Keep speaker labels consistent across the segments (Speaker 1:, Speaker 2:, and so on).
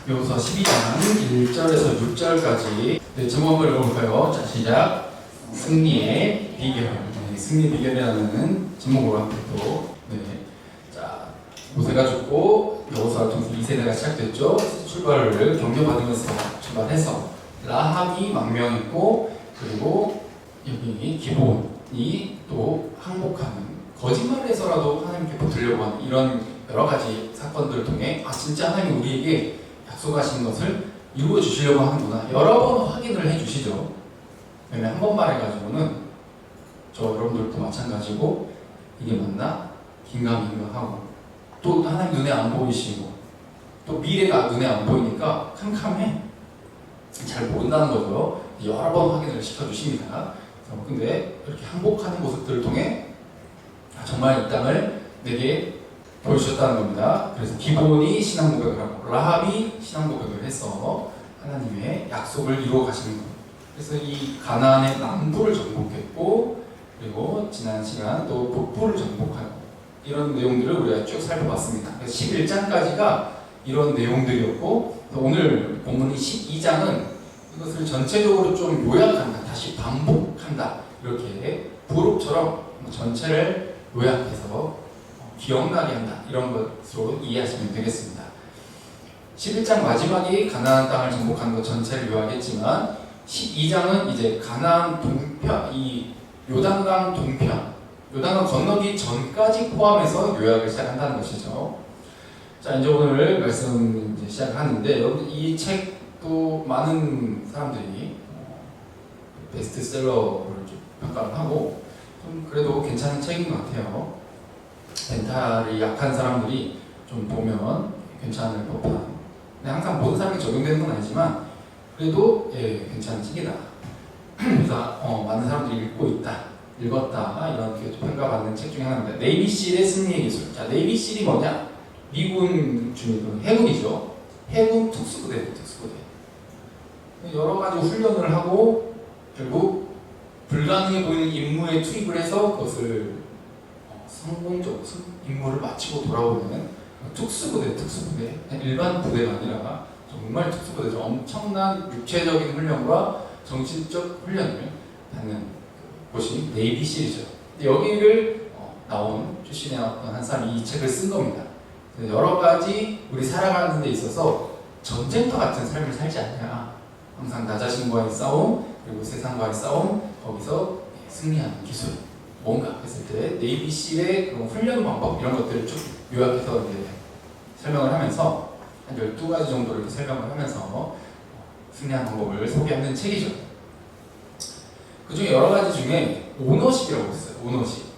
Speaker 1: 요서 12장 1절에서 6절까지 제목 한번 읽어볼까요? 자, 시작. 승리의 비결. 네, 승리의 비결이라는 제목으로 함께 또 자, 모세가 죽고 여호수아 통치 2세대가 시작됐죠. 출발을 경려받으면서 출발해서 라합이 망명했고, 그리고 여기 기본이 또 항복하는, 거짓말에서라도 하나님께 붙으려고 하는 이런 여러 가지 사건들을 통해 진짜 하나님이 우리에게 약속하신 것을 이루어 주시려고 하는구나, 여러 번 확인을 해주시죠. 왜냐면 한 번 말해가지고는 저 여러분들도 마찬가지고 이게 맞나? 긴가민가하고, 또 하나님 눈에 안 보이시고 또 미래가 눈에 안 보이니까 캄캄해, 잘 모른다는 거죠. 여러 번 확인을 시켜주십니다. 근데 이렇게 항복하는 모습들을 통해 정말 이 땅을 내게 보여주셨다는 겁니다. 그래서 기본이 신앙 고백을 하고 라합이 신앙 고백을 해서 하나님의 약속을 이루어 가시는 겁니다. 그래서 이 가나안의 남부를 정복했고, 그리고 지난 시간 또 북부를 정복하고, 이런 내용들을 우리가 쭉 살펴봤습니다. 그래서 11장까지가 이런 내용들이었고, 오늘 본문이 12장은 이것을 전체적으로 좀 요약한다, 다시 반복한다, 이렇게 부록처럼 전체를 요약해서 기억나게 한다, 이런 것으로 이해하시면 되겠습니다. 11장 마지막이 가나안 땅을 정복하는 것 전체를 요약했지만, 12장은 이제 가나안 동편, 이 요단강 동편, 요단강 건너기 전까지 포함해서 요약을 시작한다는 것이죠. 자, 이제 오늘 말씀 이제 시작하는데, 이 책도 많은 사람들이 베스트셀러를 평가를 하고, 좀 그래도 괜찮은 책인 것 같아요. 멘탈이 약한 사람들이 좀 보면 괜찮을 법한, 근데 항상 모든 사람에게 적용되는 건 아니지만 그래도 괜찮은 책이다. 그래서 많은 사람들이 읽었다, 이렇게 평가받는 책 중에 하나입니다. 네이비실의 승리의 기술. 자, 네이비실이 뭐냐? 미군 중에 해군이죠. 해군 특수부대. 여러 가지 훈련을 하고 결국 불가능해 보이는 임무에 투입을 해서 그것을 성공적으로 임무를 마치고 돌아오는 특수부대. 일반 부대가 아니라 정말 특수부대죠. 엄청난 육체적인 훈련과 정신적 훈련을 받는 곳이 네이비실이죠. 여기를 나온 출신의 어떤 한 사람이 이 책을 쓴 겁니다. 여러 가지 우리 살아가는 데 있어서 전쟁터 같은 삶을 살지 않냐, 항상 나 자신과의 싸움, 그리고 세상과의 싸움, 거기서 승리하는 기술, 뭔가 했을 때 네이비실의 그런 훈련 방법, 이런 것들을 쭉 요약해서 이제 설명을 하면서 한 12가지 정도를 이렇게 설명을 하면서 승리하는 방법을 소개하는 책이죠. 그 중에 여러 가지 중에 오너십이라고 있어요. 오너십.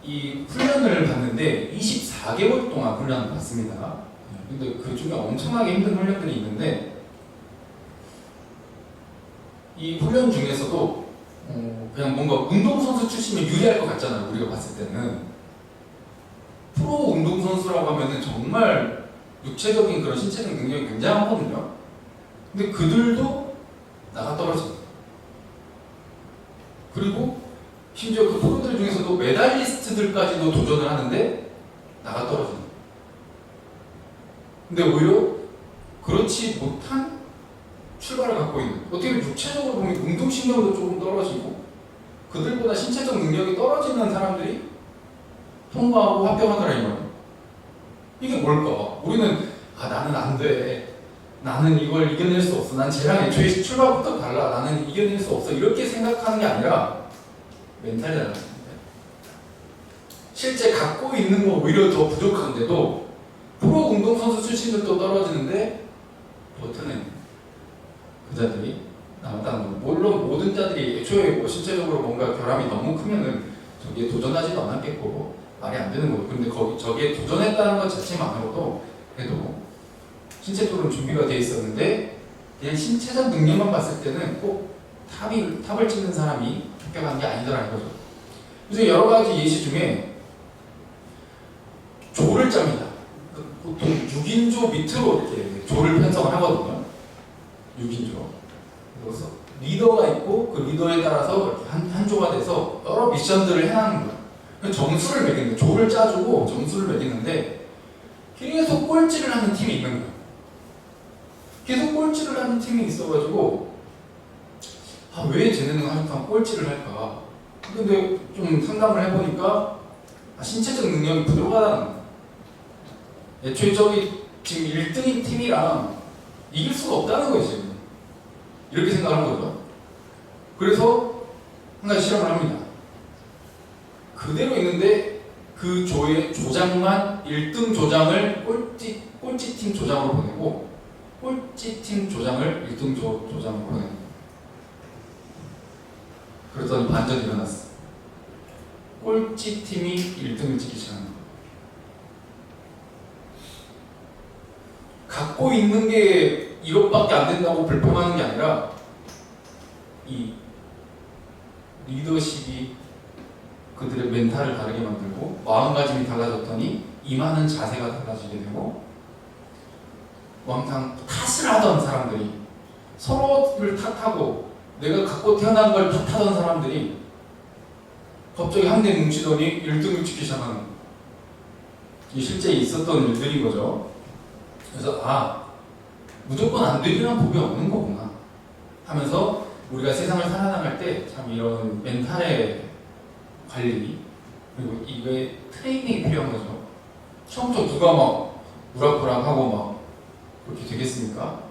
Speaker 1: 이 훈련을 받는데 24개월 동안 훈련을 받습니다. 근데 그 중에 엄청나게 힘든 훈련들이 있는데, 이 훈련 중에서도 그냥 뭔가 운동선수 출신이면 유리할 것 같잖아요. 우리가 봤을 때는 프로 운동선수라고 하면은 정말 육체적인 그런 신체적인 능력이 굉장하거든요. 근데 그들도 나가 떨어집니다. 그리고 심지어 그 프로들 중에서도 메달리스트들까지도 도전을 하는데 나가 떨어집니다. 근데 오히려 그렇지 못한 출발을 갖고 있는, 어떻게 보면 육체적으로 보면 운동신경도 조금 떨어지고 그들보다 신체적 능력이 떨어지는 사람들이 통과하고 합격하더라, 이 말이에요. 이게 뭘까? 우리는 나는 안 돼, 나는 이걸 이겨낼 수 없어, 난 쟤랑 애초에 출발부터 달라, 나는 이겨낼 수 없어, 이렇게 생각하는 게 아니라 멘탈이라는 겁니다. 실제 갖고 있는 거 오히려 더 부족한데도 프로 운동선수 출신들도 떨어지는데 버텨내는 그자들이 나왔다는 거. 물론 모든 자들이 애초에 신체적으로 뭔가 결함이 너무 크면은 저기에 도전하지도 않았겠고 말이 안 되는 거고, 근데 저기에 도전했다는 것 자체만으로도 그래도 신체적으로 준비가 돼 있었는데, 그냥 신체적 능력만 봤을 때는 꼭 탑을 찍는 사람이 합격한 게 아니더라는 거죠. 그래서 여러 가지 예시 중에 조를 짭니다. 보통 6인조 밑으로 이렇게 조를 편성을 하거든요. 6인조. 그래서 리더가 있고 그 리더에 따라서 이렇게 한 조가 돼서 여러 미션들을 해나가는 거예요. 점수를 매기는 거예요. 조를 짜주고 점수를 매기는데 계속 꼴찌를 하는 팀이 있는 거예요. 계속 꼴찌를 하는 팀이 있어가지고 왜 쟤네는 항상 꼴찌를 할까? 근데 좀 상담을 해보니까 신체적 능력이 부족하다는 거야. 애초에 저기 지금 1등인 팀이랑 이길 수가 없다는 거예요 지금. 이렇게 생각하는 거죠. 그래서 한 가지 실험을 합니다. 그대로 있는데 그 조의 조장만 1등 조장을 꼴찌팀 조장으로 보내고 꼴찌팀 조장을 1등 조장으로 보내는 거예요. 그랬더니 반전이 일어났어. 꼴찌팀이 1등을 찍기 시작하는 거예요. 갖고 있는 게 이것밖에 안 된다고 불평하는 게 아니라 이 리더십이 그들의 멘탈을 다르게 만들고 마음가짐이 달라졌더니 임하는 자세가 달라지게 되고 항상 탓을 하던 사람들이 서로를 탓하고 내가 갖고 태어난 걸 탓하던 사람들이 갑자기 한대 뭉치더니 1등을 찍기 시작하는 거예요. 이 실제 있었던 일들인 거죠. 그래서 무조건 안 되기는 법이 없는 거구나 하면서 우리가 세상을 살아나갈 때 참 이런 멘탈의 관리 그리고 이게 트레이닝이 필요한 거죠. 처음부터 누가 막 우락부락하고 막 그렇게 되겠습니까?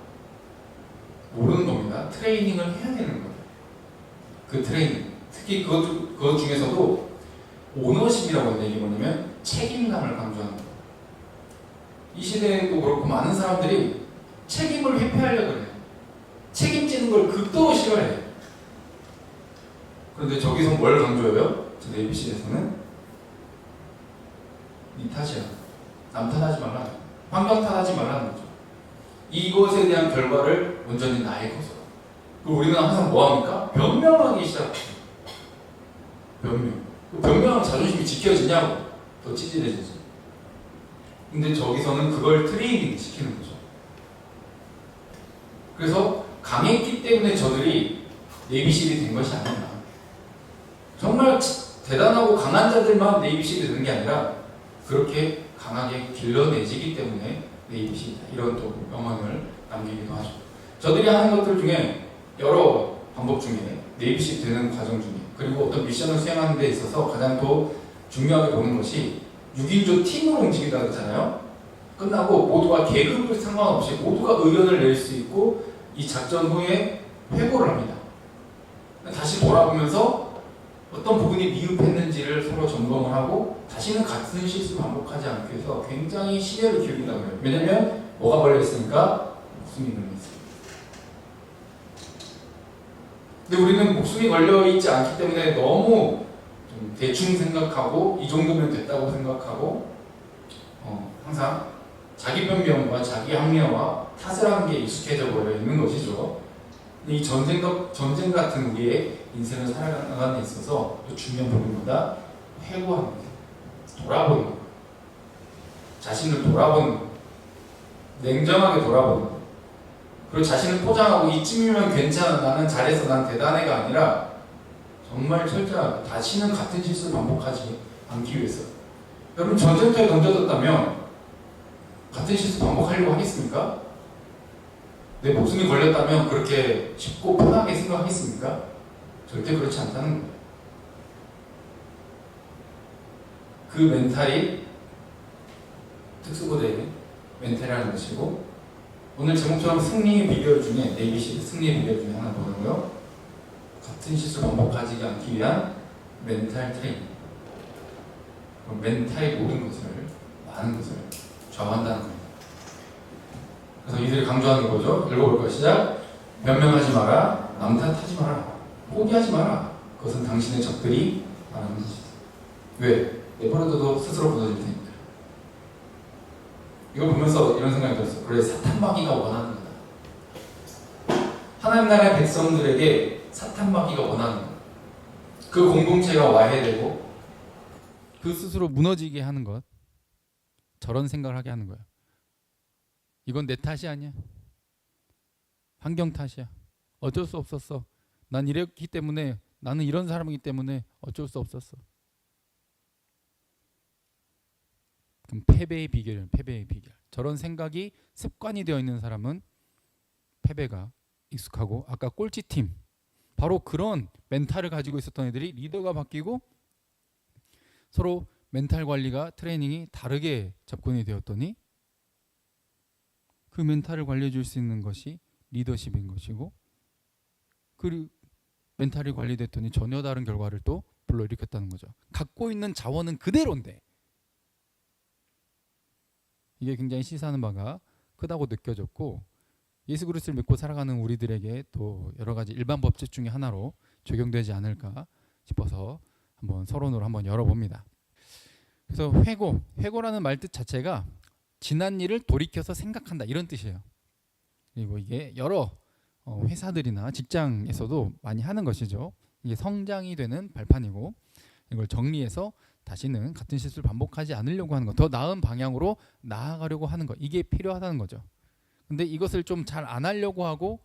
Speaker 1: 모르는 겁니다. 트레이닝을 해야 되는 거예요. 그 트레이닝 특히 그것 중에서도 오너십이라고 하는 게 뭐냐면 책임감을 강조하는 거예요. 이 시대에도 그렇고 많은 사람들이 책임을 회피하려고 해요. 책임지는 걸 극도로 싫어해요. 그런데 저기서 뭘 강조해요? 저 ABC에서는 네 탓이야. 남 탓하지 말라. 환경 탓하지 말라는 거죠. 이것에 대한 결과를 온전히 나의 것으로. 그리고 우리는 항상 뭐합니까? 변명하기 시작해요. 변명하면 자존심이 지켜지냐고 더 찌질해지지. 근데 저기서는 그걸 트레이닝 시키는 거죠. 그래서 강했기 때문에 저들이 네이비실이 된 것이 아니라 정말 대단하고 강한 자들만 네이비실이 되는 게 아니라 그렇게 강하게 길러내지기 때문에 네이비실이다. 이런 또 명언을 남기기도 하죠. 저들이 하는 것들 중에 여러 방법 중에 네이비실 되는 과정 중에 그리고 어떤 미션을 수행하는 데 있어서 가장 또 중요하게 보는 것이 6인조 팀으로 움직인다 그랬잖아요. 끝나고 모두가 계급을 상관없이 모두가 의견을 낼 수 있고 이 작전 후에 회고를 합니다. 다시 돌아보면서 어떤 부분이 미흡했는지를 서로 점검을 하고 다시는 같은 실수 반복하지 않기 위해서 굉장히 심혈을 기울인다고 해요. 왜냐면 뭐가 걸려있으니까 목숨이 걸려있어요. 근데 우리는 목숨이 걸려있지 않기 때문에 너무 좀 대충 생각하고 이 정도면 됐다고 생각하고 항상 자기 변명과 자기 합리화와 탓을 하는 게 익숙해져 버려 있는 것이죠. 이 전쟁 같은 우리의 인생을 살아가는 데 있어서 중요한 부분보다 회고하는 것, 돌아보는 것, 자신을 돌아보는 것, 냉정하게 돌아보는 것, 그리고 자신을 포장하고 이쯤이면 괜찮아, 나는 잘해서 난 대단해가 아니라 정말 철저하게 다시는 같은 실수를 반복하지 않기 위해서. 여러분 전쟁터에 던져졌다면 같은 실수 반복하려고 하겠습니까? 내 목숨이 걸렸다면 그렇게 쉽고 편하게 생각하겠습니까? 절대 그렇지 않다는 거예요. 그 멘탈이 특수부대의 멘탈이라는 것이고 오늘 제목처럼 승리의 비결 중에 네이비실 승리의 비결 중에 하나 뭐라고요? 같은 실수 반복하지 않기 위한 멘탈 트레이닝. 멘탈의 모든 것을 많은 것을 좌우한다는 겁니다. 그래서 이들이 강조하는 거죠. 읽어볼까요? 시작. 변명하지 마라. 남 탓하지 마라. 포기하지 마라. 그것은 당신의 적들이 말하는 것이다. 왜? 내버려둬도 스스로 부서질 테니까. 이거 보면서 이런 생각이 들었어요. 그래 사탄마귀가 원하는 거다. 하나님 나라의 백성들에게 사탄마귀가 원하는 것. 그 공동체가 와해되고 그 스스로 무너지게 하는 것. 저런 생각을 하게 하는 거예요. 이건 내 탓이 아니야. 환경 탓이야. 어쩔 수 없었어. 난 이랬기 때문에 나는 이런 사람이기 때문에 어쩔 수 없었어. 그럼 패배의 비결은 패배의 비결. 저런 생각이 습관이 되어 있는 사람은
Speaker 2: 패배가 익숙하고 아까 꼴찌팀 바로 그런 멘탈을 가지고 있었던 애들이 리더가 바뀌고 서로 멘탈 관리가 트레이닝이 다르게 접근이 되었더니 그 멘탈을 관리해 줄 수 있는 것이 리더십인 것이고 그 멘탈이 관리됐더니 전혀 다른 결과를 또 불러일으켰다는 거죠. 갖고 있는 자원은 그대로인데 이게 굉장히 시사하는 바가 크다고 느껴졌고 예수 그리스도를 믿고 살아가는 우리들에게 또 여러 가지 일반 법칙 중에 하나로 적용되지 않을까 싶어서 한번 서론으로 한번 열어봅니다. 그래서 회고라는 말 뜻 자체가 지난 일을 돌이켜서 생각한다 이런 뜻이에요. 그리고 이게 여러 회사들이나 직장에서도 많이 하는 것이죠. 이게 성장이 되는 발판이고 이걸 정리해서 다시는 같은 실수를 반복하지 않으려고 하는 것, 더 나은 방향으로 나아가려고 하는 것, 이게 필요하다는 거죠. 근데 이것을 좀 잘 안 하려고 하고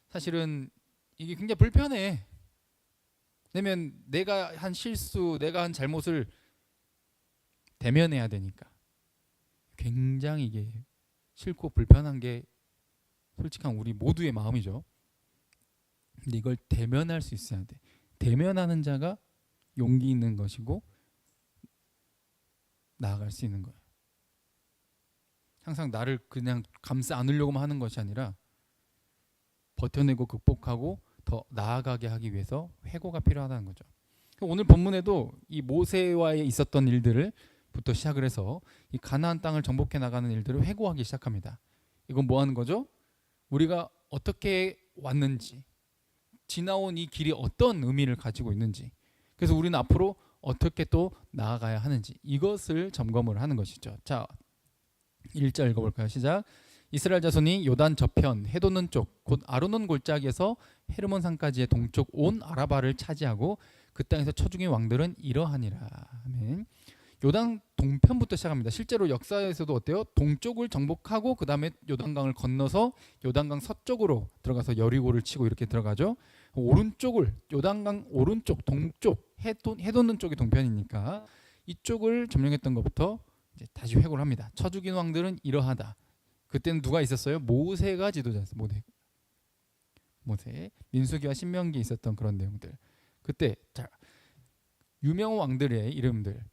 Speaker 2: 사실은 이게 굉장히 불편해. 왜냐면 내가 한 실수, 내가 한 잘못을 대면해야 되니까 굉장히 이게 싫고 불편한 게 솔직한 우리 모두의 마음이죠. 근데 이걸 대면할 수 있어야 돼. 대면하는 자가 용기 있는 것이고 나아갈 수 있는 거예요. 항상 나를 그냥 감싸 안으려고만 하는 것이 아니라 버텨내고 극복하고 더 나아가게 하기 위해서 회고가 필요하다는 거죠. 오늘 본문에도 이 모세와의 있었던 일들을 부터 시작을 해서 이 가나안 땅을 정복해 나가는 일들을 회고하기 시작합니다. 이건 뭐 하는 거죠? 우리가 어떻게 왔는지, 지나온 이 길이 어떤 의미를 가지고 있는지, 그래서 우리는 앞으로 어떻게 또 나아가야 하는지 이것을 점검을 하는 것이죠. 자, 1절 읽어볼까요? 시작. 이스라엘 자손이 요단 저편 해돋는 쪽 곧 아르논 골짜기에서 헤르몬 산까지의 동쪽 온 아라바를 차지하고 그 땅에서 쳐죽인 왕들은 이러하니라. 아멘. 요단 동편부터 시작합니다. 실제로 역사에서도 어때요? 동쪽을 정복하고 그 다음에 요단강을 건너서 요단강 서쪽으로 들어가서 여리고를 치고 이렇게 들어가죠. 오른쪽을 요단강 오른쪽 동쪽 해돋는 쪽이 동편이니까 이쪽을 점령했던 것부터 이제 다시 회고를 합니다. 쳐 죽인 왕들은 이러하다. 그때는 누가 있었어요? 모세가 지도자였어요. 모세. 민수기와 신명기에 있었던 그런 내용들. 그때 자 유명한 왕들의 이름들.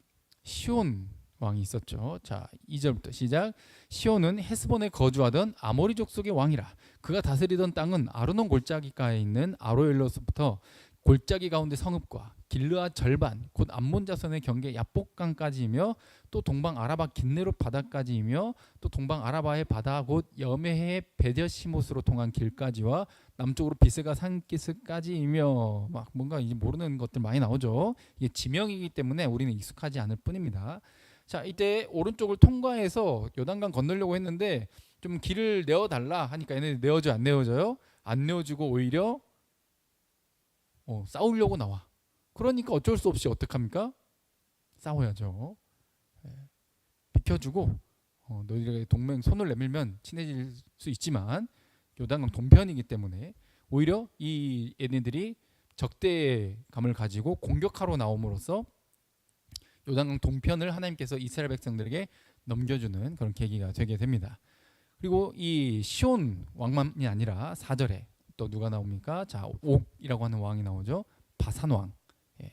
Speaker 2: 시온 왕이 있었죠. 자, 2절부터 시작. 시온은 헤스본에 거주하던 아모리 족속의 왕이라. 그가 다스리던 땅은 아르논 골짜기가에 있는 아로엘로스부터 골짜기 가운데 성읍과 길르앗 절반 곧 암몬 자손의 경계 야복강까지이며 또 동방 아라바 긴네롯 바다까지이며 또 동방 아라바의 바다 곧 여메해 베뎌시못으로 통한 길까지와 남쪽으로 비스가 산기스까지이며 막 뭔가 이제 모르는 것들 많이 나오죠. 이게 지명이기 때문에 우리는 익숙하지 않을 뿐입니다. 자, 이때 오른쪽을 통과해서 요단강 건너려고 했는데 좀 길을 내어달라 하니까 얘네 내어줘 안 내어줘요? 안 내어주고 오히려 싸우려고 나와. 그러니까 어쩔 수 없이 어떡합니까? 싸워야죠. 비켜주고 너희들에게 동맹 손을 내밀면 친해질 수 있지만 요단강 동편이기 때문에 오히려 이 얘네들이 적대감을 가지고 공격하러 나옴으로써 요단강 동편을 하나님께서 이스라엘 백성들에게 넘겨주는 그런 계기가 되게 됩니다. 그리고 이 시온 왕만이 아니라 4절에 또 누가 나옵니까? 자, 옥이라고 하는 왕이 나오죠. 바산 왕.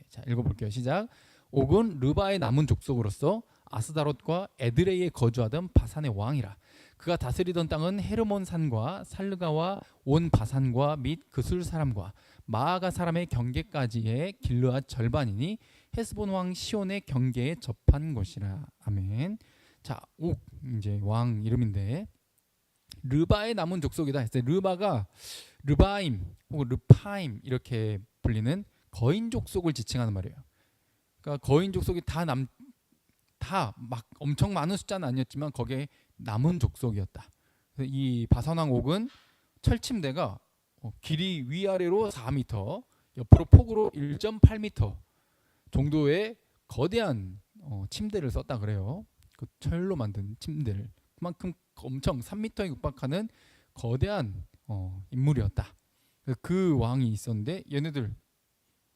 Speaker 2: 자, 읽어볼게요. 시작. 옥은 르바의 남은 족속으로서 아스다롯과 에드레이에 거주하던 바산의 왕이라. 그가 다스리던 땅은 헤르몬 산과 살르가와 온 바산과 및 그술 사람과 마아가 사람의 경계까지의 길르앗 절반이니 헤스본 왕 시온의 경계에 접한 곳이라. 아멘. 자, 옥 이제 왕 이름인데 르바의 남은 족속이다 했어요. 르바가 르바임 혹은 르파임 이렇게 불리는 거인 족속을 지칭하는 말이에요. 그러니까 거인 족속이 다 막 엄청 많은 숫자는 아니었지만 거기에 남은 족속이었다. 그래서 이 바산왕 옥은 철침대가 길이 위아래로 4m, 옆으로 폭으로 1.8m 정도의 거대한 침대를 썼다 그래요. 그 철로 만든 침대를 그만큼 엄청 3m에 육박하는 거대한 인물이었다. 그 왕이 있었는데 얘네들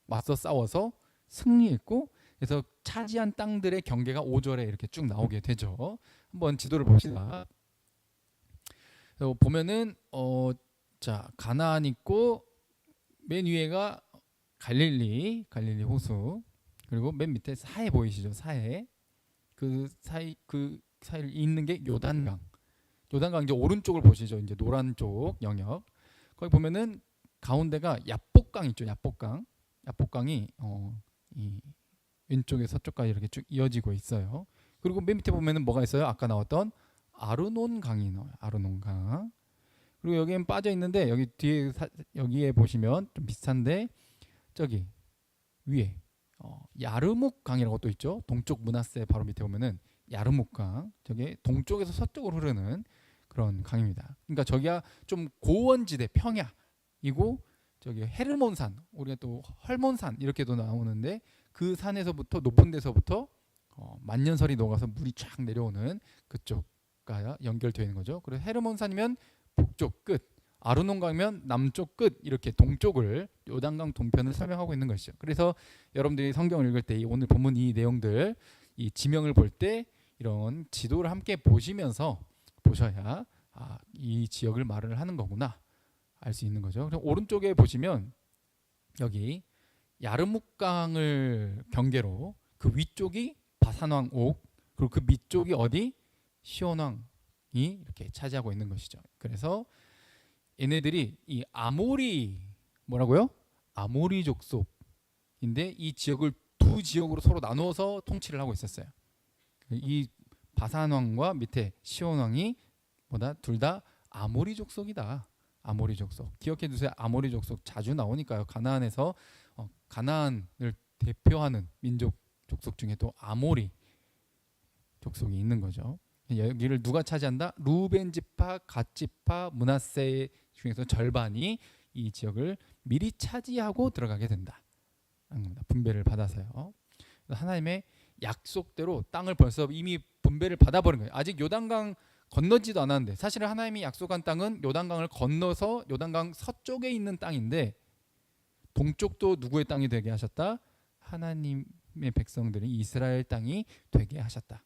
Speaker 2: 맞서 싸워서 승리했고 그래서 차지한 땅들의 경계가 5절에 이렇게 쭉 나오게 되죠. 한번 지도를 봅시다. 보면은 자, 가나안 있고 맨 위에가 갈릴리 호수. 그리고 맨 밑에 사해 보이시죠? 사해. 그 사이를 잇는 게 요단강. 요단강 이제 오른쪽을 보시죠. 이제 노란 쪽 영역. 거기 보면은 가운데가 야복강 있죠. 야복강이 이 왼쪽에 서쪽까지 이렇게 쭉 이어지고 있어요. 그리고 맨 밑에 보면은 뭐가 있어요? 아까 나왔던 아르논강이 나와요. 아르논강. 그리고 여기엔 빠져 있는데 여기 뒤에 여기에 보시면 좀 비슷한데 저기 위에 야르묵강이라고 또 있죠. 동쪽 문하세 바로 밑에 보면은 야르묵강. 저게 동쪽에서 서쪽으로 흐르는 그런 강입니다. 그러니까 저기가 좀 고원지대 평야이고 저기 헤르몬산, 우리가 또 헐몬산 이렇게도 나오는데 그 산에서부터 높은 데서부터 만년설이 녹아서 물이 쫙 내려오는 그쪽과 연결되어 있는 거죠. 그래서 헤르몬산이면 북쪽 끝, 아르논강이면 남쪽 끝, 이렇게 동쪽을 요단강 동편을 설명하고 있는 것이죠. 그래서 여러분들이 성경을 읽을 때 오늘 본문 이 내용들, 이 지명을 볼 때 이런 지도를 함께 보시면서 보셔야 이 지역을 말을 하는 거구나 알 수 있는 거죠. 그럼 오른쪽에 보시면 여기 야르묵강을 경계로 그 위쪽이 바산왕 옥, 그리고 그 밑쪽이 어디? 시온왕이 이렇게 차지하고 있는 것이죠. 그래서 얘네들이 이 아모리 뭐라고요? 아모리 족속인데 이 지역을 두 지역으로 서로 나누어서 통치를 하고 있었어요. 이 바산왕과 밑에 시온왕이 뭐다? 둘 다 아모리 족속이다. 아모리 족속. 기억해 두세요. 아모리 족속 자주 나오니까요. 가나안에서 가나안을 대표하는 민족 족속 중에 또 아모리 족속이 있는 거죠. 여기를 누가 차지한다? 루벤 지파, 갓 지파, 므낫세 중에서 절반이 이 지역을 미리 차지하고 들어가게 된다. 분배를 받아서요. 하나님의 약속대로 땅을 벌써 이미 분배를 받아버린 거예요. 아직 요단강 건너지도 않았는데, 사실은 하나님이 약속한 땅은 요단강을 건너서 요단강 서쪽에 있는 땅인데 동쪽도 누구의 땅이 되게 하셨다? 하나님의 백성들이 이스라엘 땅이 되게 하셨다.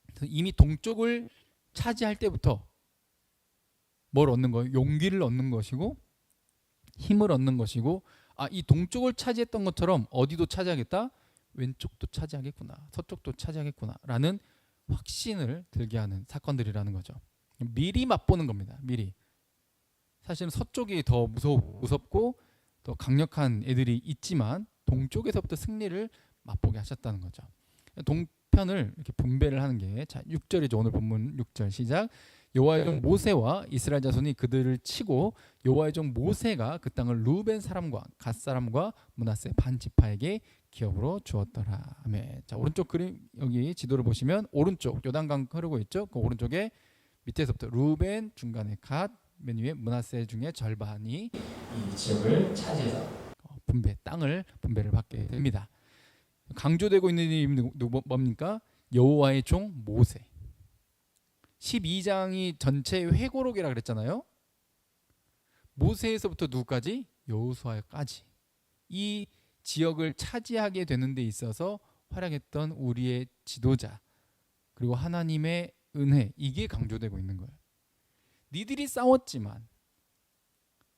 Speaker 2: 그래서 이미 동쪽을 차지할 때부터 뭘 얻는 거예요? 용기를 얻는 것이고 힘을 얻는 것이고, 이 동쪽을 차지했던 것처럼 어디도 차지하겠다? 왼쪽도 차지하겠구나, 서쪽도 차지하겠구나 라는 확신을 들게 하는 사건들이라는 거죠. 미리 맛보는 겁니다. 미리. 사실은 서쪽이 더 무섭고 더 강력한 애들이 있지만 동쪽에서부터 승리를 맛보게 하셨다는 거죠. 동편을 이렇게 분배를 하는 게, 자 6절이죠. 오늘 본문 6절 시작. 여호와의 종 모세와 이스라엘 자손이 그들을 치고 여호와의 종 모세가 그 땅을 루벤 사람과 갓 사람과 므낫세 반 지파에게 기업으로 주었더라. 아멘. 자, 오른쪽 그림 여기 지도를 보시면 오른쪽 요단강 흐르고 있죠. 그 오른쪽에 밑에서부터 루벤, 중간에 갓, 맨 위에 므낫세 중에 절반이 이 지역을 차지해서 땅을 분배를 받게 됩니다. 강조되고 있는 이름이 뭡니까? 여호와의 종 모세. 12장이 전체 회고록이라 그랬잖아요. 모세에서부터 누구까지? 여호수아까지 이 지역을 차지하게 되는 데 있어서 활약했던 우리의 지도자, 그리고 하나님의 은혜, 이게 강조되고 있는 거예요. 니들이 싸웠지만,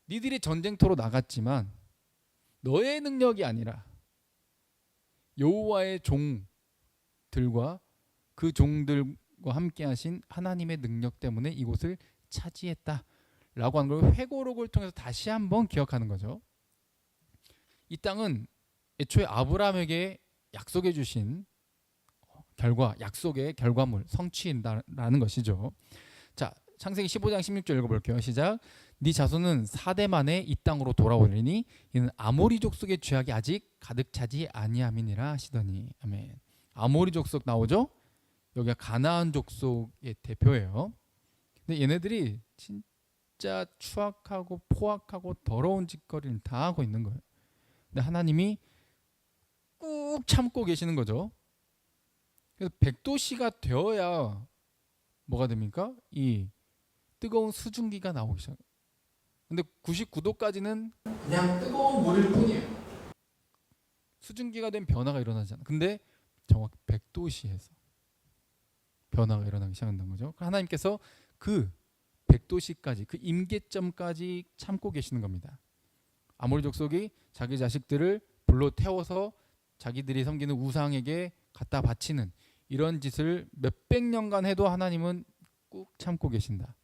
Speaker 2: 니들이 전쟁터로 나갔지만 너의 능력이 아니라 여호와의 종들과 그 종들과 함께 하신 하나님의 능력 때문에 이곳을 차지했다라고 하는 걸 회고록을 통해서 다시 한번 기억하는 거죠. 이 땅은 애초에 아브라함에게 약속해 주신 약속의 결과물, 성취라는 것이죠. 자, 창세기 15장 16절 읽어볼게요. 시작. 네 자손은 4대 만에 이 땅으로 돌아오리니 이는 아모리 족속의 죄악이 아직 가득 차지 아니함이니라 하시더니. 아멘. 아모리 족속 나오죠? 여기가 가나안 족속의 대표예요. 근데 얘네들이 진짜 추악하고 포악하고 더러운 짓거리를 다 하고 있는 거예요. 근데 하나님이 꾹 참고 계시는 거죠. 그래서 100도씨가 되어야 뭐가 됩니까? 이 뜨거운 수증기가 나오기 시작해요. 근데 99도까지는 그냥 뜨거운 물일 뿐이에요. 수증기가 된 변화가 일어나지 않아요. 근데 정확히 100도씨에서 변화가 일어나기 시작한다는 거죠. 하나님께서 그 백도시까지 그 임계점까지 참고 계시는 겁니다. 아모리 족속이 자기 자식들을 불로 태워서 자기들이 섬기는 우상에게 갖다 바치는 이런 짓을 몇백 년간 해도 하나님은 꾹 참고 계신다.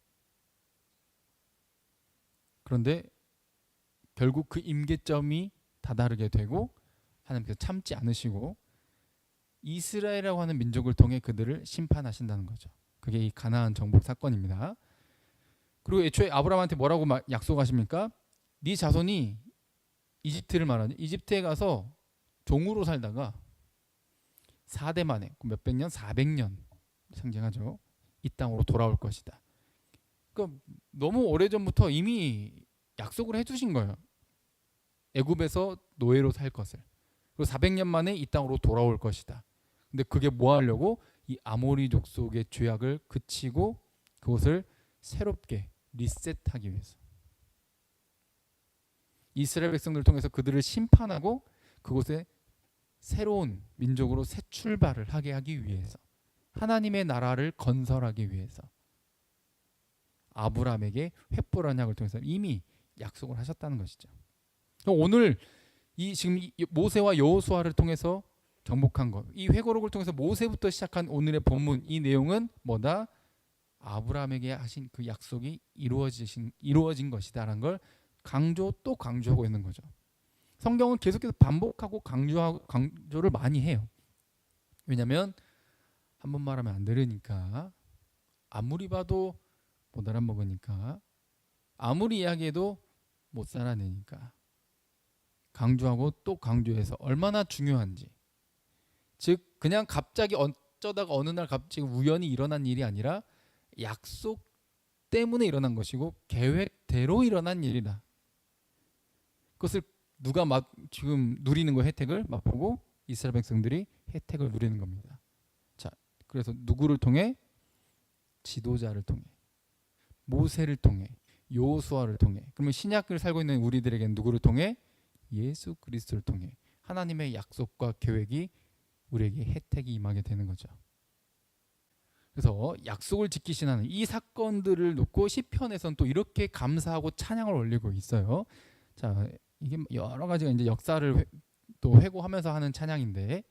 Speaker 2: 그런데 결국 그 임계점이 다다르게 되고 하나님께서 참지 않으시고 이스라엘이라고 하는 민족을 통해 그들을 심판하신다는 거죠. 그게 이 가나안 정복 사건입니다. 그리고 애초에 아브라함한테 뭐라고 약속하십니까? 네 자손이 이집트를 말하죠. 이집트에 가서 종으로 살다가 4대 만에 몇백 년, 400년 상징하죠. 이 땅으로 돌아올 것이다. 그러니까 너무 오래전부터 이미 약속을 해주신 거예요. 애굽에서 노예로 살 것을. 그리고 400년 만에 이 땅으로 돌아올 것이다. 근데 그게 뭐 하려고? 이 아모리 족속의 죄악을 그치고 그것을 새롭게 리셋하기 위해서. 이스라엘 백성들을 통해서 그들을 심판하고 그곳에 새로운 민족으로 새 출발을 하게 하기 위해서, 하나님의 나라를 건설하기 위해서 아브라함에게 횃불 언약을 통해서 이미 약속을 하셨다는 것이죠. 오늘 이 지금 모세와 여호수아를 통해서 정복한 것, 이 회고록을 통해서 모세부터 시작한 오늘의 본문, 이 내용은 뭐다? 아브라함에게 하신 그 약속이 이루어진 것이다라는 걸 또 강조하고 있는 거죠. 성경은 계속해서 반복하고 강조를 많이 해요. 왜냐하면 한 번 말하면 안 들으니까, 아무리 봐도 못 알아먹으니까, 아무리 이야기해도 못 살아내니까 강조하고 또 강조해서 얼마나 중요한지. 즉 그냥 갑자기 어쩌다가 어느 날 갑자기 우연히 일어난 일이 아니라 약속 때문에 일어난 것이고 계획대로 일어난 일이다. 그것을 누가 지금 누리는 거, 혜택을 맛보고 이스라엘 백성들이 혜택을 누리는 겁니다. 자, 그래서 누구를 통해? 지도자를 통해, 모세를 통해, 여호수아를 통해. 그러면 신약을 살고 있는 우리들에게는 누구를 통해? 예수 그리스도를 통해 하나님의 약속과 계획이 우리에게 혜택이 임하게 되는 거죠. 그래서 약속을 지키신 하나님, 이 사건들을 놓고 시편에서는 또 이렇게 감사하고 찬양을 올리고 있어요. 자, 이게 여러 가지가 이제 역사를 또 회고하면서 하는 찬양인데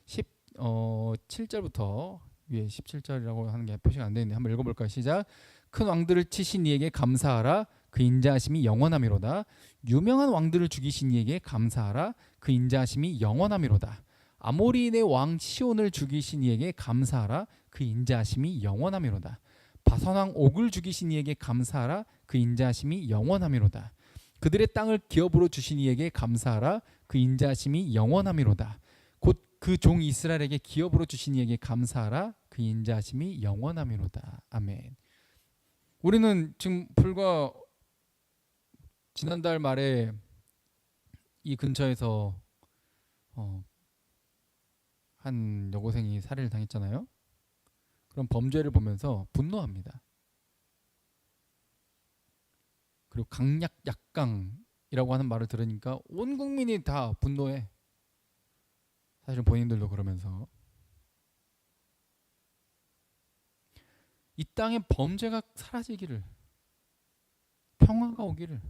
Speaker 2: 7절부터 위에 17절이라고 하는 게 표시가 안 되어 있는데 한번 읽어볼까요? 시작. 큰 왕들을 치신 이에게 감사하라. 그 인자하심이 영원함이로다. 유명한 왕들을 죽이신 이에게 감사하라. 그 인자하심이 영원함이로다. 아모리인의 왕 시온을 죽이신 이에게 감사하라. 그 인자하심이 영원함이로다. 바산 왕 옥을 죽이신 이에게 감사하라. 그 인자하심이 영원함이로다. 그들의 땅을 기업으로 주신 이에게 감사하라. 그 인자하심이 영원함이로다. 곧 그 종 이스라엘에게 기업으로 주신 이에게 감사하라. 그 인자하심이 영원함이로다. 아멘. 우리는 지금 불과 지난달 말에 이 근처에서 한 여고생이 살해를 당했잖아요. 그럼 범죄를 보면서 분노합니다. 그리고 강약 약강이라고 하는 말을 들으니까 온 국민이 다 분노해. 사실 본인들도 그러면서 이 땅에 범죄가 사라지기를, 평화가 오기를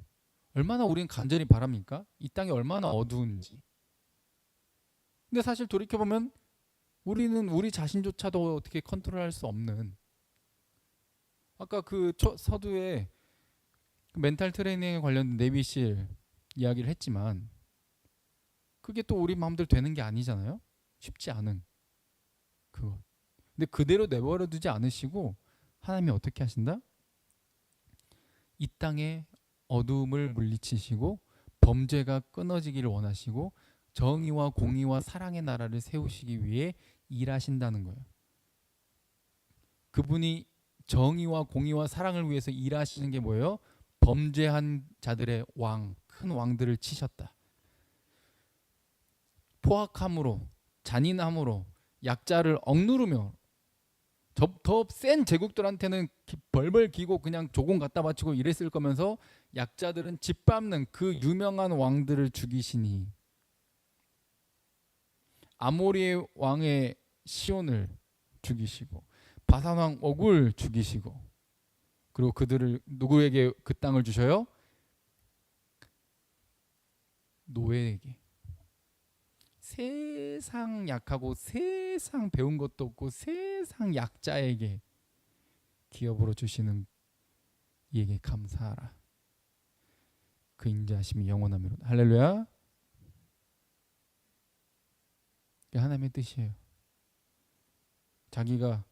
Speaker 2: 얼마나 우리는 간절히 바랍니까? 이 땅이 얼마나 어두운지. 근데 사실 돌이켜보면 우리는 우리 자신조차도 어떻게 컨트롤할 수 없는, 아까 그 서두에 멘탈 트레이닝에 관련된 내비실 이야기를 했지만 그게 또 우리 마음대로 되는 게 아니잖아요. 쉽지 않은 그것. 근데 그대로 내버려 두지 않으시고 하나님이 어떻게 하신다? 이 땅에 어두움을 물리치시고 범죄가 끊어지기를 원하시고 정의와 공의와 사랑의 나라를 세우시기 위해 일하신다는 거예요. 그분이 정의와 공의와 사랑을 위해서 일하시는 게 뭐예요? 범죄한 자들의 왕, 큰 왕들을 치셨다. 포악함으로, 잔인함으로 약자를 억누르며 더 센 제국들한테는 벌벌 기고 그냥 조공 갖다 바치고 이랬을 거면서 약자들은 짓밟는 그 유명한 왕들을 죽이시니, 아모리의 왕의 시온을 죽이시고 바산 왕 옥을 죽이시고 그리고 그들을 누구에게 그 땅을 주셔요? 노예에게. 세상 약하고 세상 배운 것도 없고 세상 약자에게 기업으로 주시는 이에게 감사하라. 그 인자하심이 영원하미로다. 할렐루야. 이게 하나님의 뜻이에요. 자기가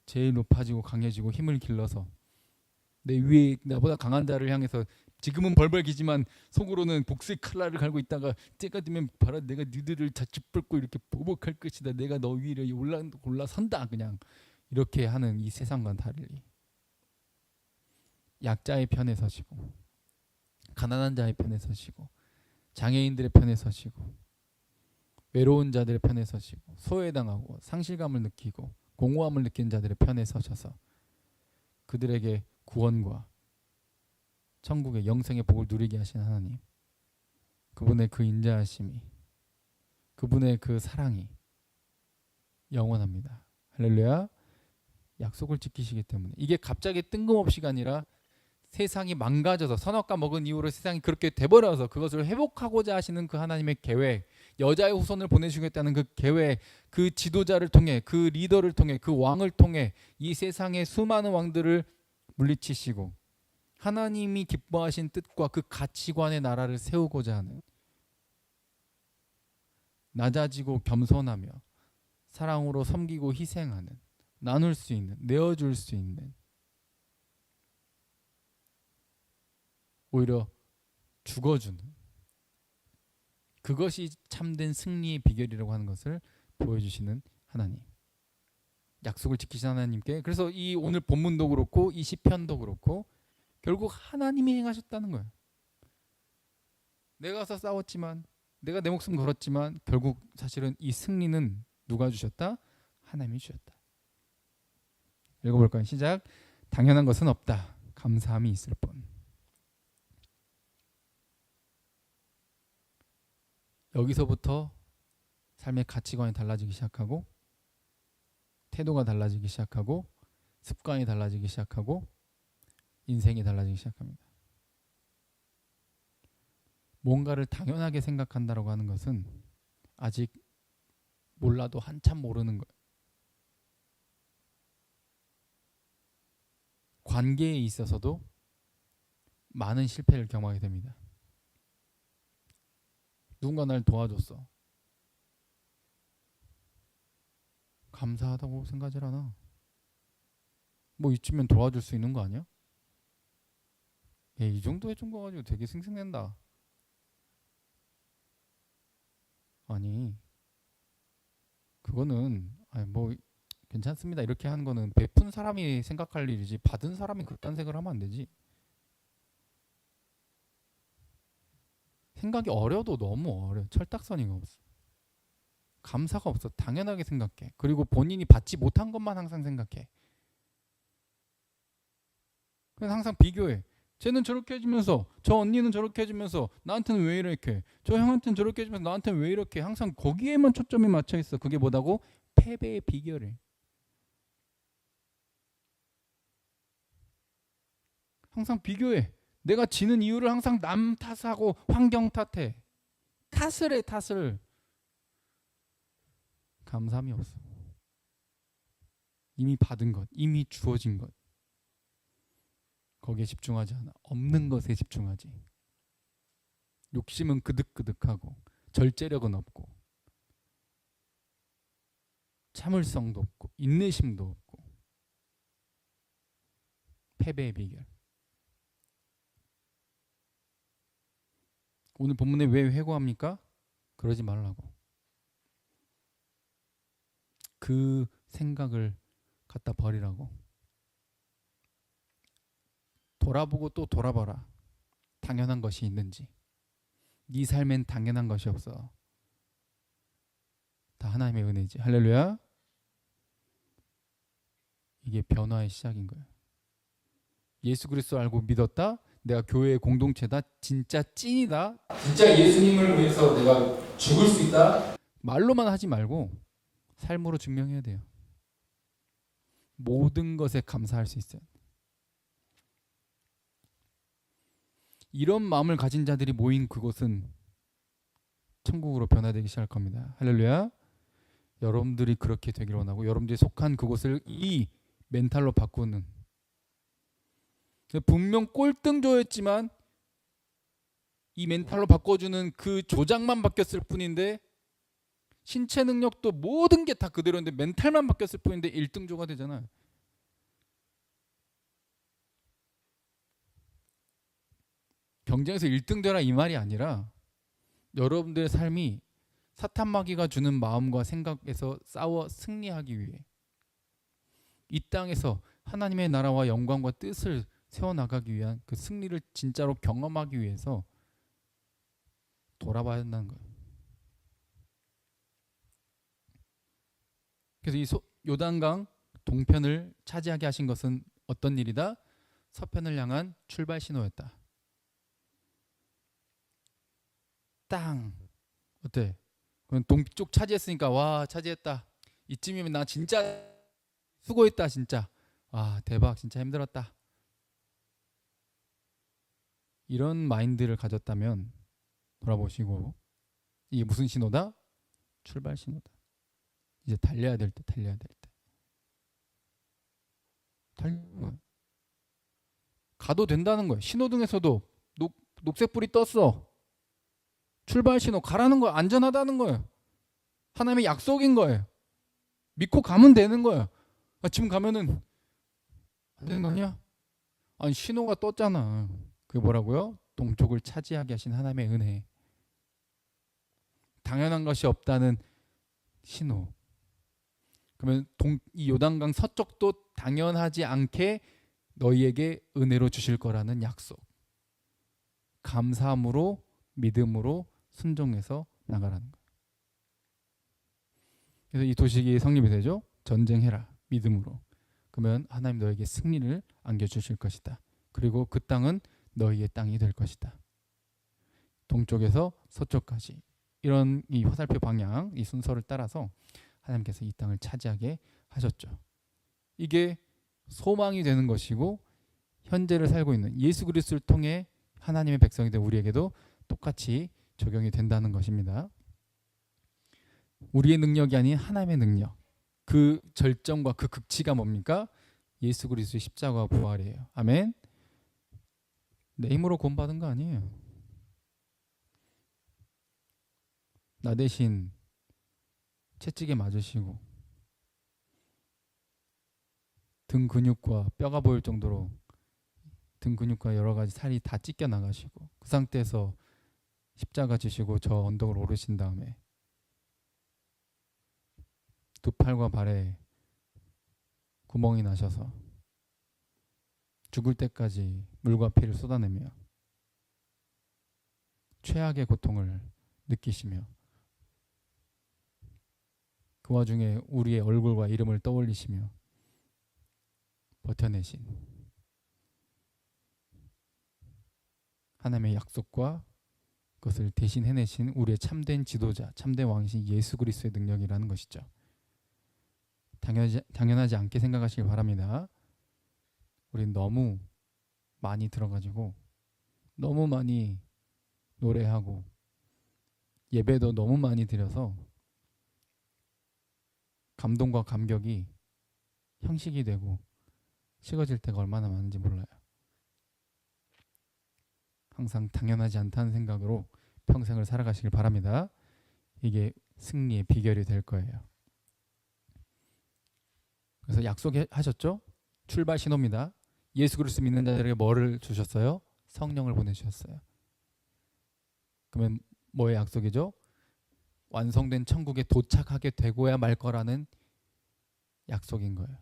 Speaker 2: 제일 높아지고 강해지고 힘을 길러서 내 위에 나보다 강한 자를 향해서 지금은 벌벌기지만 속으로는 복수의 칼날을 갈고 있다가 때가 되면 봐라 내가 너희들을 다 짓밟고 이렇게 보복할 것이다. 내가 너 위에 올라선다. 그냥 이렇게 하는 이 세상과는 달리 약자의 편에 서시고 가난한 자의 편에 서시고 장애인들의 편에 서시고 외로운 자들의 편에 서시고 소외당하고 상실감을 느끼고 공허함을 느끼는 자들의 편에 서셔서 그들에게 구원과 천국의 영생의 복을 누리게 하신 하나님, 그분의 그 인자하심이, 그분의 그 사랑이 영원합니다. 할렐루야. 약속을 지키시기 때문에 이게 갑자기 뜬금없이가 아니라 세상이 망가져서 선악과 먹은 이후로 세상이 그렇게 돼버려서 그것을 회복하고자 하시는 그 하나님의 계획, 여자의 후손을 보내주겠다는 그 계획, 그 지도자를 통해, 그 리더를 통해, 그 왕을 통해 이 세상의 수많은 왕들을 물리치시고 하나님이 기뻐하신 뜻과 그 가치관의 나라를 세우고자 하는, 낮아지고 겸손하며 사랑으로 섬기고 희생하는, 나눌 수 있는, 내어줄 수 있는, 오히려 죽어주는, 그것이 참된 승리의 비결이라고 하는 것을 보여주시는 하나님, 약속을 지키신 하나님께, 그래서 이 오늘 본문도 그렇고 이 시편도 그렇고 결국 하나님이 행하셨다는 거예요. 내가 가서 싸웠지만, 내가 내 목숨 걸었지만 결국 사실은 이 승리는 누가 주셨다? 하나님이 주셨다. 읽어볼까요? 시작. 당연한 것은 없다. 감사함이 있을 뿐. 여기서부터 삶의 가치관이 달라지기 시작하고 태도가 달라지기 시작하고 습관이 달라지기 시작하고 인생이 달라지기 시작합니다. 뭔가를 당연하게 생각한다고 하는 것은 아직 몰라도 한참 모르는 거예요. 관계에 있어서도 많은 실패를 경험하게 됩니다. 누군가 날 도와줬어. 감사하다고 생각하지 않아. 뭐 이쯤면 도와줄 수 있는 거 아니야? 이 정도 해준 거 가지고 되게 싱숭낸다. 아니, 그거는 뭐 괜찮습니다 이렇게 하는 거는 베푼 사람이 생각할 일이지 받은 사람이 그딴 생각을 하면 안 되지. 생각이 어려도 너무 어려. 철딱서니가 없어. 감사가 없어. 당연하게 생각해. 그리고 본인이 받지 못한 것만 항상 생각해. 그래서 항상 비교해. 쟤는 저렇게 해주면서 저 언니는 저렇게 해주면서 나한테는 왜 이렇게, 저 형한테는 저렇게 해주면서 나한테는 왜 이렇게, 항상 거기에만 초점이 맞춰 있어. 그게 뭐다고? 패배의 비결이에요. 항상 비교해. 내가 지는 이유를 항상 남 탓하고 환경 탓해. 탓을 해, 탓을. 감사함이 없어. 이미 받은 것, 이미 주어진 것, 거기에 집중하지 않아. 없는 것에 집중하지. 욕심은 그득그득하고 절제력은 없고 참을성도 없고 인내심도 없고. 패배의 비결. 오늘 본문에 왜 회고합니까? 그러지 말라고. 그 생각을 갖다 버리라고. 돌아보고 또 돌아봐라. 당연한 것이 있는지. 네 삶엔 당연한 것이 없어. 다 하나님의 은혜지. 할렐루야. 이게 변화의 시작인 거예요. 예수 그리스도 알고 믿었다. 내가 교회의 공동체다. 진짜 찐이다. 진짜 예수님을 위해서 내가 죽을 수 있다. 말로만 하지 말고 삶으로 증명해야 돼요. 모든 것에 감사할 수 있어요. 이런 마음을 가진 자들이 모인 그곳은 천국으로 변화되기 시작할 겁니다. 할렐루야. 여러분들이 그렇게 되기를 원하고 여러분들이 속한 그곳을 이 멘탈로 바꾸는, 분명 꼴등조였지만 이 멘탈로 바꿔주는 그 조작만 바뀌었을 뿐인데 신체 능력도 모든 게 다 그대로인데 멘탈만 바뀌었을 뿐인데 1등조가 되잖아요. 경쟁에서 1등 되라 이 말이 아니라 여러분들의 삶이 사탄 마귀가 주는 마음과 생각에서 싸워 승리하기 위해 이 땅에서 하나님의 나라와 영광과 뜻을 세워나가기 위한 그 승리를 진짜로 경험하기 위해서 돌아봐야 한다는 거예요. 그래서 이 요단강 동편을 차지하게 하신 것은 어떤 일이다? 서편을 향한 출발 신호였다. 땅 어때? 그럼 동쪽 차지했으니까 와 차지했다. 이쯤이면 나 진짜 수고했다 진짜. 아 대박 진짜 힘들었다. 이런 마인드를 가졌다면 돌아보시고 이게 무슨 신호다? 출발 신호다. 이제 달려야 될 때 달려야 될 때. 가도 된다는 거예요. 신호등에서도 녹색불이 떴어. 출발 신호 가라는 거예요. 안전하다는 거예요. 하나님의 약속인 거예요. 믿고 가면 되는 거예요. 아, 지금 가면은 안 되는 거 아니야? 아니 신호가 떴잖아. 그게 뭐라고요? 동쪽을 차지하게 하신 하나님의 은혜. 당연한 것이 없다는 신호. 그러면 이 요단강 서쪽도 당연하지 않게 너희에게 은혜로 주실 거라는 약속. 감사함으로 믿음으로 순종해서 나가라는 거예요. 그래서 이 도식이 성립이 되죠. 전쟁해라 믿음으로. 그러면 하나님 너에게 승리를 안겨주실 것이다. 그리고 그 땅은 너희의 땅이 될 것이다. 동쪽에서 서쪽까지 이런 이 화살표 방향 이 순서를 따라서 하나님께서 이 땅을 차지하게 하셨죠. 이게 소망이 되는 것이고 현재를 살고 있는 예수 그리스도를 통해 하나님의 백성이 된 우리에게도 똑같이 적용이 된다는 것입니다. 우리의 능력이 아닌 하나님의 능력. 그 절정과 그 극치가 뭡니까? 예수 그리스도의 십자가와 부활이에요. 아멘. 내 힘으로 구원받은 거 아니에요. 나 대신 채찍에 맞으시고 등 근육과 뼈가 보일 정도로 등 근육과 여러 가지 살이 다 찢겨 나가시고 그 상태에서 십자가 지시고 저 언덕을 오르신 다음에 두 팔과 발에 구멍이 나셔서 죽을 때까지 물과 피를 쏟아내며 최악의 고통을 느끼시며 그 와중에 우리의 얼굴과 이름을 떠올리시며 버텨내신 하나님의 약속과 그것을 대신 해내신 우리의 참된 지도자, 참된 왕이신 예수 그리스도의 능력이라는 것이죠. 당연하지 않게 생각하시길 바랍니다. 우린 너무 많이 들어가지고 너무 많이 노래하고 예배도 너무 많이 드려서 감동과 감격이 형식이 되고 식어질 때가 얼마나 많은지 몰라요. 항상 당연하지 않다는 생각으로 평생을 살아가시길 바랍니다. 이게 승리의 비결이 될 거예요. 그래서 약속하셨죠? 출발 신호입니다. 예수 그리스도 믿는 자들에게 뭐를 주셨어요? 성령을 보내주셨어요. 그러면 뭐의 약속이죠? 완성된 천국에 도착하게 되고야 말 거라는 약속인 거예요.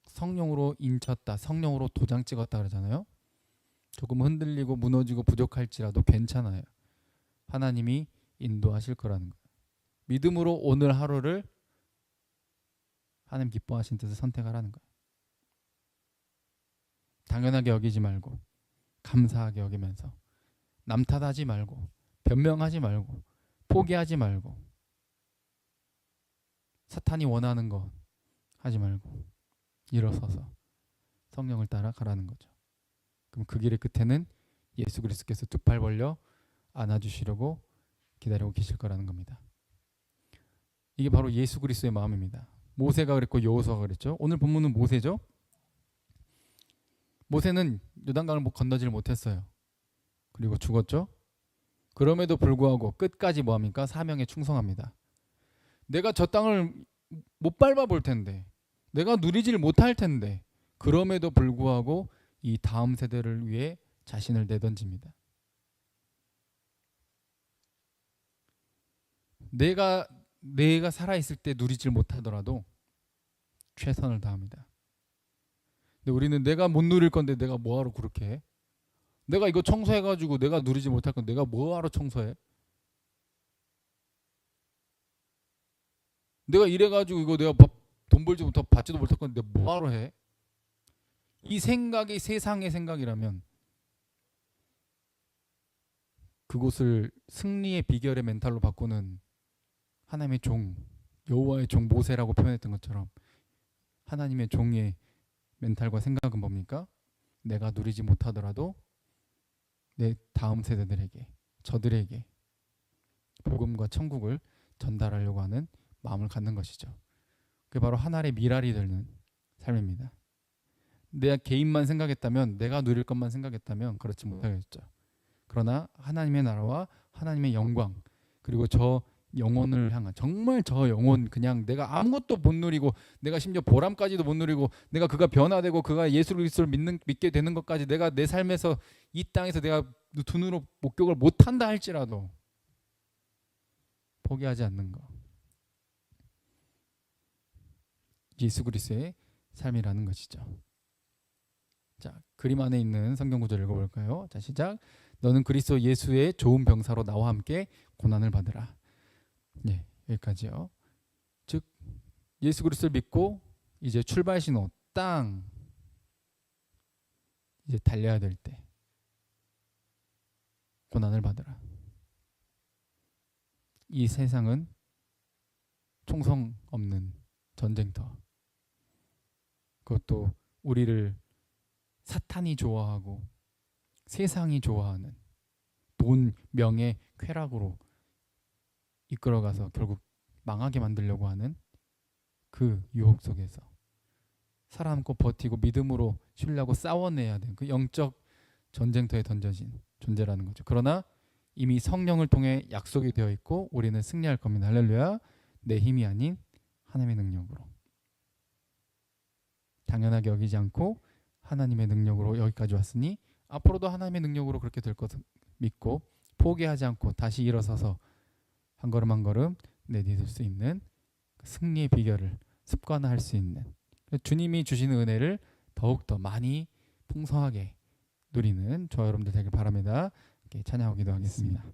Speaker 2: 성령으로 인쳤다, 성령으로 도장 찍었다 그러잖아요. 조금 흔들리고 무너지고 부족할지라도 괜찮아요. 하나님이 인도하실 거라는 거예요. 믿음으로 오늘 하루를 하나님 기뻐하신 뜻을 선택하라는 거예요. 당연하게 여기지 말고 감사하게 여기면서 남 탓하지 말고 변명하지 말고 포기하지 말고 사탄이 원하는 거 하지 말고 일어서서 성령을 따라 가라는 거죠. 그럼 그 길의 끝에는 예수 그리스도께서 두 팔 벌려 안아주시려고 기다리고 계실 거라는 겁니다. 이게 바로 예수 그리스도의 마음입니다. 모세가 그랬고 여호수아가 그랬죠. 오늘 본문은 모세죠. 모세는 요단강을 건너지를 못했어요. 그리고 죽었죠. 그럼에도 불구하고 끝까지 뭐합니까? 사명에 충성합니다. 내가 저 땅을 못 밟아 볼 텐데, 내가 누리지를 못할 텐데, 그럼에도 불구하고 이 다음 세대를 위해 자신을 내던집니다. 내가 살아있을 때 누리질 못하더라도 최선을 다합니다. 근데 우리는 내가 못 누릴 건데 내가 뭐하러 그렇게 해? 내가 이거 청소해가지고 내가 누리지 못할 건데 내가 뭐하러 청소해? 내가 이래가지고 이거 내가 돈 벌지 못하고 받지도 못할 건데 내가 뭐하러 해? 이 생각이 세상의 생각이라면 그곳을 승리의 비결의 멘탈로 바꾸는 하나님의 종, 여호와의 종 모세라고 표현했던 것처럼 하나님의 종의 멘탈과 생각은 뭡니까? 내가 누리지 못하더라도 내 다음 세대들에게, 저들에게 복음과 천국을 전달하려고 하는 마음을 갖는 것이죠. 그게 바로 하나의 미랄이 되는 삶입니다. 내 개인만 생각했다면, 내가 누릴 것만 생각했다면 그렇지 못하겠죠. 그러나 하나님의 나라와 하나님의 영광, 그리고 저 영혼을 향한, 정말 저 영혼, 그냥 내가 아무것도 못 누리고, 내가 심지어 보람까지도 못 누리고, 내가 그가 변화되고 그가 예수 그리스도를 믿게 되는 것까지 내가 내 삶에서 이 땅에서 내가 두 눈으로 목격을 못한다 할지라도 포기하지 않는 것, 예수 그리스도의 삶이라는 것이죠. 자, 그림 안에 있는 성경 구절 읽어볼까요? 자, 시작. 너는 그리스도 예수의 좋은 병사로 나와 함께 고난을 받으라. 네, 여기까지요. 즉 예수 그리스도를 믿고 이제 출발 신호 땅 이제 달려야 될 때 고난을 받으라. 이 세상은 총성 없는 전쟁터. 그것도 우리를 사탄이 좋아하고 세상이 좋아하는 돈, 명예, 쾌락으로 이끌어가서 결국 망하게 만들려고 하는 그 유혹 속에서 살아남고 버티고 믿음으로 신뢰하고 싸워내야 되는 그 영적 전쟁터에 던져진 존재라는 거죠. 그러나 이미 성령을 통해 약속이 되어 있고 우리는 승리할 겁니다. 할렐루야. 내 힘이 아닌 하나님의 능력으로. 당연하게 여기지 않고 하나님의 능력으로 여기까지 왔으니 앞으로도 하나님의 능력으로 그렇게 될 것을 믿고 포기하지 않고 다시 일어서서 한 걸음 한 걸음 내딛을 수 있는 승리의 비결을 습관화할 수 있는 주님이 주시는 은혜를 더욱더 많이 풍성하게 누리는 저와 여러분들 되길 바랍니다. 찬양하고 기도하겠습니다.